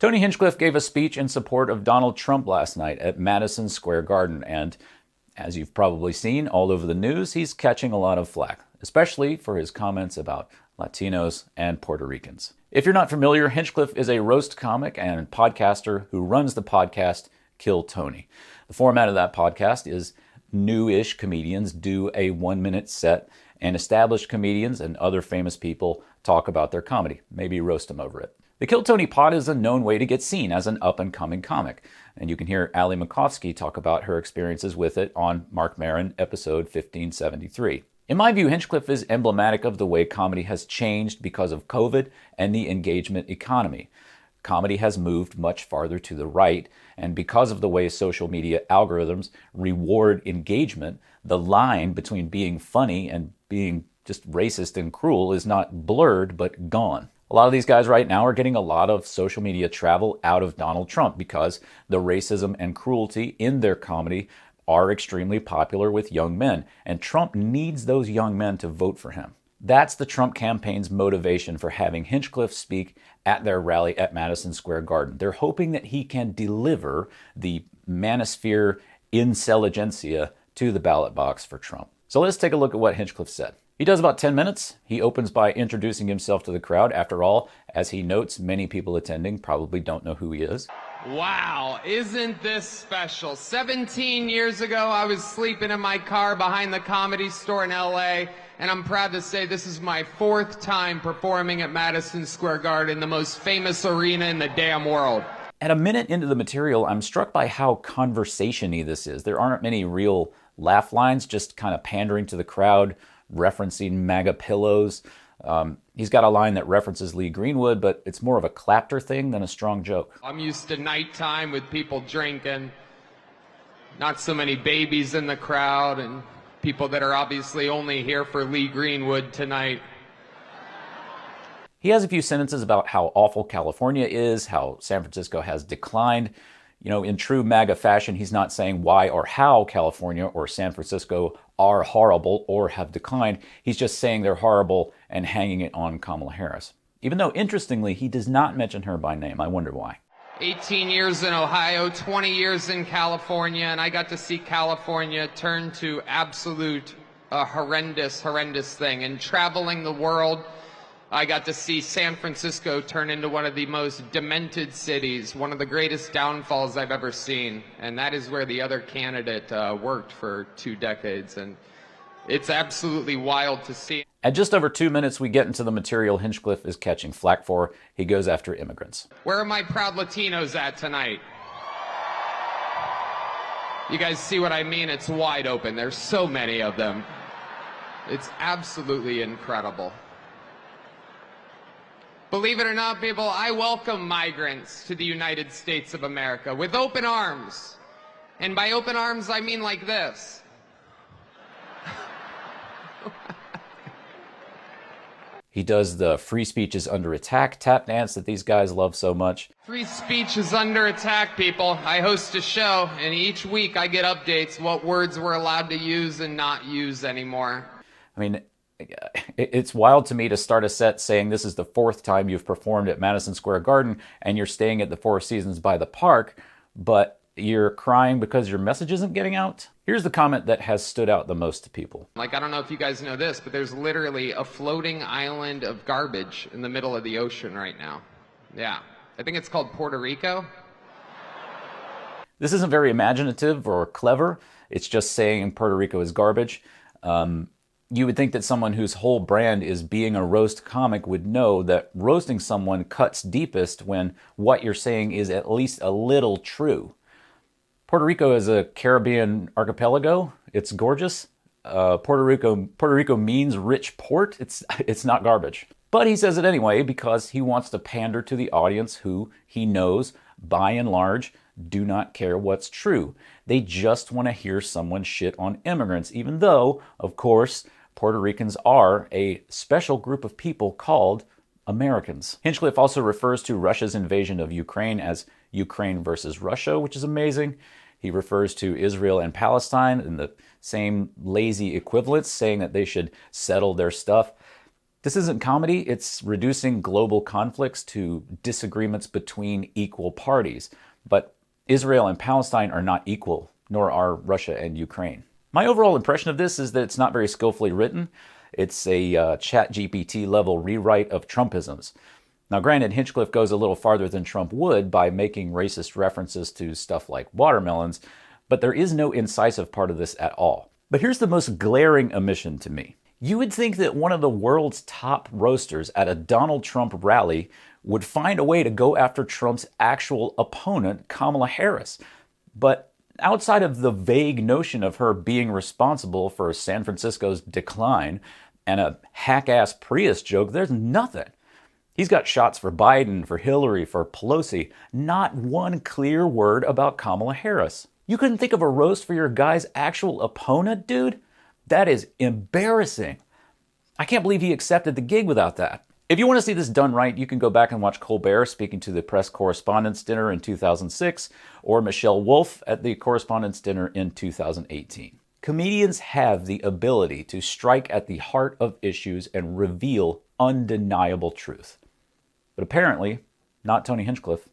Tony Hinchcliffe gave a speech in support of Donald Trump last night at Madison Square Garden, and as you've probably seen all over the news, he's catching a lot of flack, especially for his comments about Latinos and Puerto Ricans. If you're not familiar, Hinchcliffe is a roast comic and podcaster who runs the podcast Kill Tony. The format of that podcast is new-ish comedians do a 1-minute set, and established comedians and other famous people talk about their comedy, maybe roast them over it. The Kill Tony pod is a known way to get seen as an up-and-coming comic, and you can hear Ali Makovsky talk about her experiences with it on Mark Maron, episode 1573. In my view, Hinchcliffe is emblematic of the way comedy has changed because of COVID and the engagement economy. Comedy has moved much farther to the right, and because of the way social media algorithms reward engagement, the line between being funny and being just racist and cruel is not blurred, but gone. A lot of these guys right now are getting a lot of social media travel out of Donald Trump because the racism and cruelty in their comedy are extremely popular with young men, and Trump needs those young men to vote for him. That's the Trump campaign's motivation for having Hinchcliffe speak at their rally at Madison Square Garden. They're hoping that he can deliver the manosphere intelligentsia to the ballot box for Trump. So let's take a look at what Hinchcliffe said. He does about 10 minutes. He opens by introducing himself to the crowd. After all, as he notes, many people attending probably don't know who he is. Wow, isn't this special? 17 years ago, I was sleeping in my car behind the Comedy Store in LA, and I'm proud to say this is my 4th time performing at Madison Square Garden, the most famous arena in the damn world. At a minute into the material, I'm struck by how conversation-y this is. There aren't many real laugh lines, just kind of pandering to the crowd, referencing MAGA pillows. He's got a line that references Lee Greenwood, but it's more of a clapter thing than a strong joke. I'm used to nighttime with people drinking, not so many babies in the crowd, and people that are obviously only here for Lee Greenwood tonight. He has a few sentences about how awful California is, how San Francisco has declined. You know, in true MAGA fashion, he's not saying why or how California or San Francisco are horrible or have declined. He's just saying they're horrible and hanging it on Kamala Harris. Even though, interestingly, he does not mention her by name. I wonder why. 18 years in Ohio, 20 years in California, and I got to see California turn to absolute horrendous thing. And traveling the world, I got to see San Francisco turn into one of the most demented cities, one of the greatest downfalls I've ever seen. And that is where the other candidate worked for 2 decades. And it's absolutely wild to see. At just over 2 minutes, we get into the material Hinchcliffe is catching flack for. He goes after immigrants. Where are my proud Latinos at tonight? You guys see what I mean? It's wide open. There's so many of them. It's absolutely incredible. Believe it or not, people, I welcome migrants to the United States of America with open arms. And by open arms, I mean like this. He does the free speech is under attack tap dance that these guys love so much. Free speech is under attack, people. I host a show, and each week I get updates what words we're allowed to use and not use anymore. I mean, it's wild to me to start a set saying this is the 4th time you've performed at Madison Square Garden and you're staying at the Four Seasons by the Park, but you're crying because your message isn't getting out. Here's the comment that has stood out the most to people. Like, I don't know if you guys know this, but there's literally a floating island of garbage in the middle of the ocean right now. Yeah. I think it's called Puerto Rico. This isn't very imaginative or clever. It's just saying Puerto Rico is garbage. You would think that someone whose whole brand is being a roast comic would know that roasting someone cuts deepest when what you're saying is at least a little true. Puerto Rico is a Caribbean archipelago. It's gorgeous. Puerto Rico means rich port. It's not garbage. But he says it anyway because he wants to pander to the audience who he knows, by and large, do not care what's true. They just want to hear someone shit on immigrants, even though, of course, Puerto Ricans are a special group of people called Americans. Hinchcliffe also refers to Russia's invasion of Ukraine as Ukraine versus Russia, which is amazing. He refers to Israel and Palestine in the same lazy equivalence, saying that they should settle their stuff. This isn't comedy, it's reducing global conflicts to disagreements between equal parties. But Israel and Palestine are not equal, nor are Russia and Ukraine. My overall impression of this is that it's not very skillfully written. It's a ChatGPT level rewrite of Trumpisms. Now, granted, Hinchcliffe goes a little farther than Trump would by making racist references to stuff like watermelons, but there is no incisive part of this at all. But here's the most glaring omission to me. You would think that one of the world's top roasters at a Donald Trump rally would find a way to go after Trump's actual opponent, Kamala Harris. But outside of the vague notion of her being responsible for San Francisco's decline and a hack-ass Prius joke, there's nothing. He's got shots for Biden, for Hillary, for Pelosi. Not one clear word about Kamala Harris. You couldn't think of a roast for your guy's actual opponent, dude? That is embarrassing. I can't believe he accepted the gig without that. If you want to see this done right, you can go back and watch Colbert speaking to the press correspondence dinner in 2006 or Michelle Wolf at the correspondence dinner in 2018. Comedians have the ability to strike at the heart of issues and reveal undeniable truth. But apparently, not Tony Hinchcliffe.